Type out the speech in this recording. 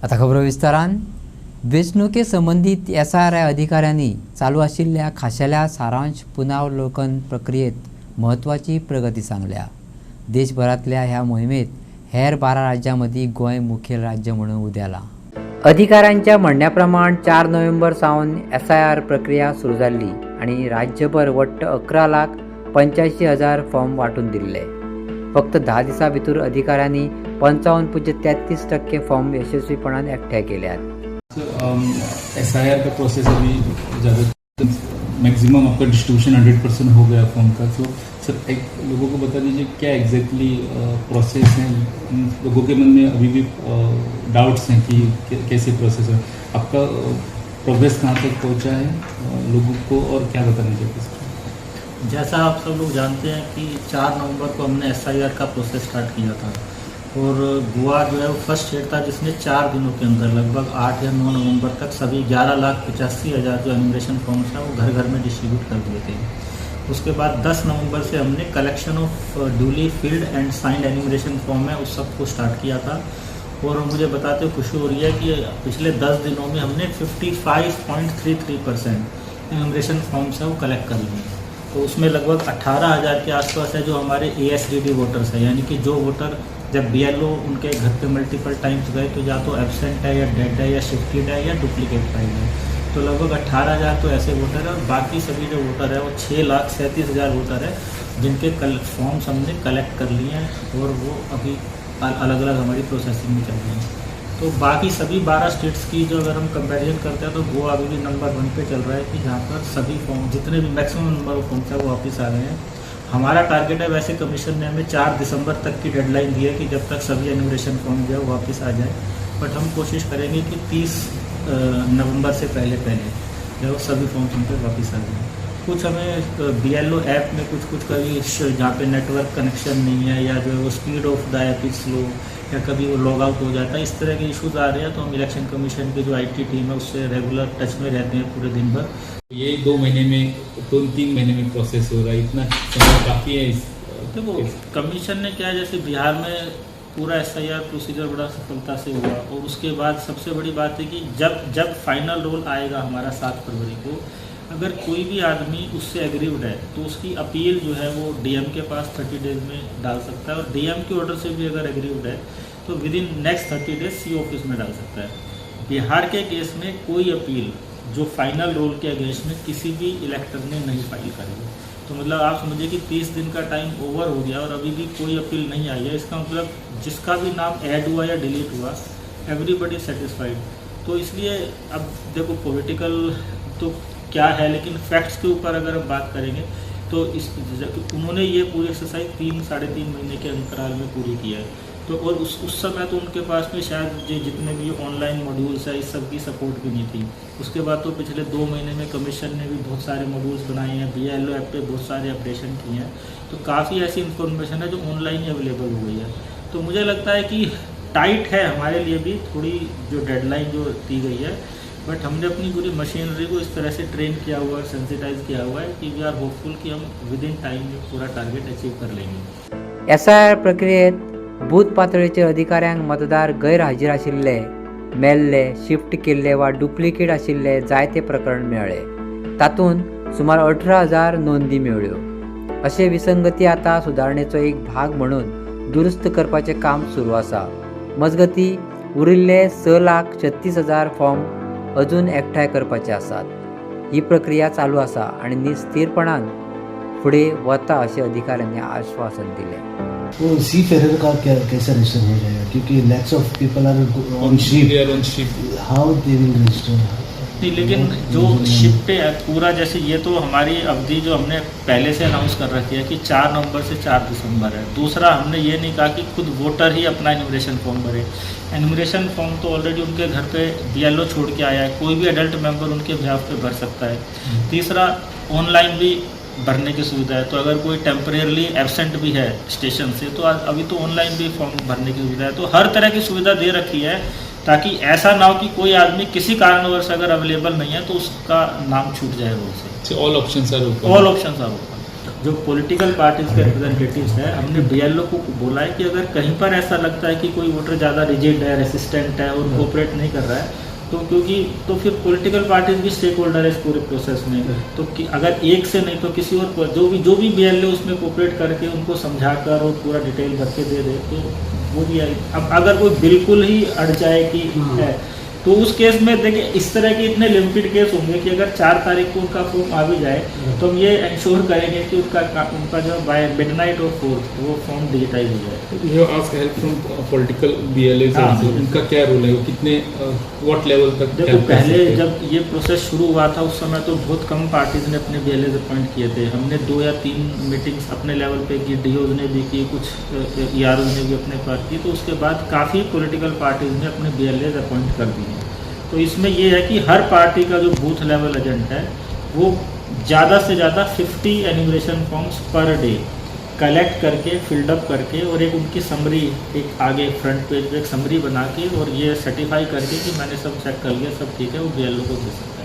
आता खबर विस्तारान वेंचणुके संबंधित SIR अधिकाऱ्यांनी चालू आशिल्ल्या खाशेल्या सारांश पुनरावलोकन प्रक्रियेत महत्वाची प्रगती सांगल्या। देशभरातल्या ह्या मोहिमेत हेर 12 राज्यांमदी गोंय मुखेल राज्य म्हणून उदेला। अधिकाऱ्यांच्या म्हणण्याप्रमाण 4 नोव्हेंबर सावन SIR प्रक्रिया सुरू जाल्ली आणि राज्यभर वट्ट 11,85,000 फॉर्म वाटून दिल्ले। फक्त 10 दिसां भितर अधिकाऱ्यांनी 55.33% फॉर्म यशस्वीपणान एकठांय केल्यात। SIR का प्रोसेस अभी ज़्यादा मैक्सिमम आपका डिस्ट्रीब्यूशन 100% हो गया फॉर्म का। तो सर एक लोगों को बता दीजिए क्या एग्जैक्टली प्रोसेस है। लोगों के मन में अभी भी डाउट्स हैं कि कैसे प्रोसेस है, आपका प्रोग्रेस कहाँ तक पहुँचा है लोगों को, और क्या बताना चाहिए। जैसा आप सब लोग जानते हैं कि 4 नवंबर को हमने SIR का प्रोसेस स्टार्ट किया था और गोवा जो है वो फर्स्ट स्टेट था जिसने 4 दिनों के अंदर लगभग 8 या 9 नवंबर तक सभी 11,85,000 जो एनुमरेशन फॉर्म्स हैं वो घर घर में डिस्ट्रीब्यूट कर दिए थे। उसके बाद 10 नवंबर से हमने collection of duly filled and signed enumeration form है उस सब को स्टार्ट किया था। और मुझे बताते हुए खुशी हो रही है कि पिछले 10 दिनों में हमने 55.33% एनुमरेशन फॉर्म्स है वो कलेक्ट कर लिए। तो उसमें लगभग 18,000 के आसपास है जो हमारे ASDD वोटर्स है, यानी कि जो वोटर जब BLO उनके घर पे मल्टीपल टाइम्स गए तो या तो एब्सेंट है या डेड है या शिफ्टेड है या डुप्लीकेट फाइल है। तो लगभग 18,000 तो ऐसे वोटर है और बाकी सभी जो वोटर है वो 6,37,000 वोटर है जिनके फॉर्म्स हमने कलेक्ट कर लिए हैं और वो अभी अलग अलग हमारी प्रोसेसिंग में चल रही हैं। तो बाकी सभी 12 स्टेट्स की जो अगर हम कंपैरिजन करते हैं तो गोवा अभी भी नंबर 1 पे चल रहा है कि जहाँ पर सभी फॉर्म जितने भी मैक्सिमम नंबर ऑफ फॉर्म्स है वो वापस आ गए हैं। हमारा टारगेट है, वैसे कमीशन ने हमें 4 दिसंबर तक की डेडलाइन दी है कि जब तक सभी एनुमरेशन फॉर्म जो है वो वापस आ जाए, बट हम कोशिश करेंगे कि 30 नवंबर से पहले जो सभी फॉर्म्स उन पर वापस आ जाए। कुछ हमें BLO ऐप में कुछ कभी जहाँ पे नेटवर्क कनेक्शन नहीं है या जो है वो speed of the app is slow या कभी वो लॉग आउट हो जाता है, इस तरह के इश्यूज आ रहे हैं। तो हम इलेक्शन कमीशन की जो IT टीम है उससे रेगुलर टच में रहते हैं पूरे दिन भर। ये 2 महीने में 2-3 महीने में प्रोसेस हो रहा है, इतना समय काफ़ी है। देखो कमीशन ने क्या है, जैसे बिहार में पूरा SIR प्रोसीजर बड़ा सफलता से हुआ और उसके बाद सबसे बड़ी बात है कि जब फाइनल रोल आएगा हमारा 7 फरवरी को, अगर कोई भी आदमी उससे एग्रीव्ड है तो उसकी अपील जो है वो DM के पास 30 डेज में डाल सकता है और DM के ऑर्डर से भी अगर एग्रीव्ड है तो with in next 30 days C office में डाल सकता है। बिहार के केस में कोई अपील जो फाइनल रोल के अगेंस्ट में किसी भी इलेक्टर ने नहीं फाइल करी, तो मतलब आप समझिए कि 30 दिन का टाइम ओवर हो गया और अभी भी कोई अपील नहीं आई है। इसका मतलब जिसका भी नाम ऐड हुआ या डिलीट हुआ, एवरीबडी सेटिस्फाइड। तो इसलिए अब देखो पॉलिटिकल तो क्या है, लेकिन फैक्ट्स के ऊपर अगर हम बात करेंगे तो उन्होंने ये पूरी एक्सरसाइज 3-3.5 महीने के अंतराल में पूरी किया है। तो और उस समय तो उनके पास में शायद जितने भी ऑनलाइन मॉड्यूल्स है इस सब की सपोर्ट भी नहीं थी। उसके बाद तो पिछले 2 महीने में कमीशन ने भी बहुत सारे मॉड्यूल्स बनाए हैं, BLO ऐप पे बहुत सारे अपडेशन किए हैं। तो काफ़ी ऐसी इन्फॉर्मेशन है जो ऑनलाइन ही अवेलेबल हो गई है। तो मुझे लगता है कि टाइट है हमारे लिए भी थोड़ी जो डेडलाइन जो दी गई है, बट हमने अपनी पूरी मशीनरी को इस तरह से ट्रेन किया हुआ है, सेंसिटाइज किया हुआ है कि वी आर होपफुल कि हम विद इन टाइम में पूरा टारगेट अचीव कर लेंगे। SIR प्रक्रियेत बूथ पातळीचेर अधिकाऱ्यांक मतदार गैरहाजीर आशिल्ले, मेल्ले, शिफ्ट केल्ले वा डुप्लिकेट आशिल्ले जायते प्रकरण मेळ्ळे। तातूंत सुमार 18,000 नोंदी मेळ्ळ्यो। अशे विसंगती आता सुदारणेचो एक भाग म्हणून दुरुस्त करपाचें काम सुरू आसा। मजगती उरिल्ले 6,36,000 फॉर्म अजून एकठांय करपाचे आसात। ही प्रक्रिया चालू आसा आणि निस्थिरपणान फुडें वता अशें अधिकाऱ्यांनी आश्वासन दिलें। वो सीफेरर का क्या कैसा रजिस्टर हो जाएगा, क्योंकि lakhs of people are on ship, how they will register. लेकिन जो शिप पे है पूरा, जैसे ये तो हमारी अवधि जो हमने पहले से अनाउंस कर रखी है कि 4 नवंबर से 4 दिसंबर है। दूसरा हमने ये नहीं कहा कि खुद वोटर ही अपना एनुमरेशन फॉर्म भरे। एनुमरेशन फॉर्म तो ऑलरेडी उनके घर पे BLO छोड़ के आया है, कोई भी एडल्ट मेंबर उनके बिहाफ पे भर सकता है। तीसरा ऑनलाइन भी भरने की सुविधा है, तो अगर कोई टेम्परेरली एब्सेंट भी है स्टेशन से तो अभी तो ऑनलाइन भी फॉर्म भरने की सुविधा है। तो हर तरह की सुविधा दे रखी है ताकि ऐसा ना हो कि कोई आदमी किसी कारणवश अगर अवेलेबल नहीं है तो उसका नाम छूट जाए रोल से। All options are open. All options are open. जो पॉलिटिकल पार्टीज के रिप्रेजेंटेटिव्स हैं, हमने बीएलओ को बोला है कि अगर कहीं पर ऐसा लगता है कि कोई वोटर ज़्यादा रिजिड है, रेसिस्टेंट है और कोऑपरेट नहीं कर रहा है, तो फिर पॉलिटिकल पार्टीज भी स्टेक होल्डर है इस पूरे प्रोसेस में। तो अगर एक से नहीं तो किसी और जो भी बीएलओ उसमें कोऑपरेट करके उनको समझाकर और पूरा डिटेल भर के दे दे तो वो भी है। अब अगर कोई बिल्कुल ही अड़ जाए कि है तो उस केस में देखिए इस तरह के इतने लिमिटेड केस होंगे कि अगर 4 तारीख को उनका फॉर्म आ भी जाए तो हम ये इंश्योर करेंगे कि उनका जो बाय मिडनाइट और 4th वो फॉर्म डिजिटाइज हो जाए। You ask help from political BLS also, उनका क्या रोल है, वो कितने व्हाट लेवल तक? देखो पहले जब ये प्रोसेस शुरू हुआ था उस समय तो बहुत कम पार्टीज ने अपने बीएलएस अपॉइंट किए थे। हमने 2 या 3 मीटिंग्स अपने लेवल पे की, डीओज ने भी की, कुछ ईआरओ ने भी अपने पास की, तो उसके बाद काफ़ी पॉलिटिकल पार्टीज ने अपने बीएलएस अपॉइंट कर दिए। तो इसमें ये है कि हर पार्टी का जो बूथ लेवल एजेंट है वो ज़्यादा से ज़्यादा 50 enumeration forms per day collect करके फिल्डअप करके और एक उनकी समरी एक आगे फ्रंट पेज पे एक समरी बना के और ये सर्टिफाई करके कि मैंने सब चेक कर लिया सब ठीक है, वो बीएलओ को दे सकता है।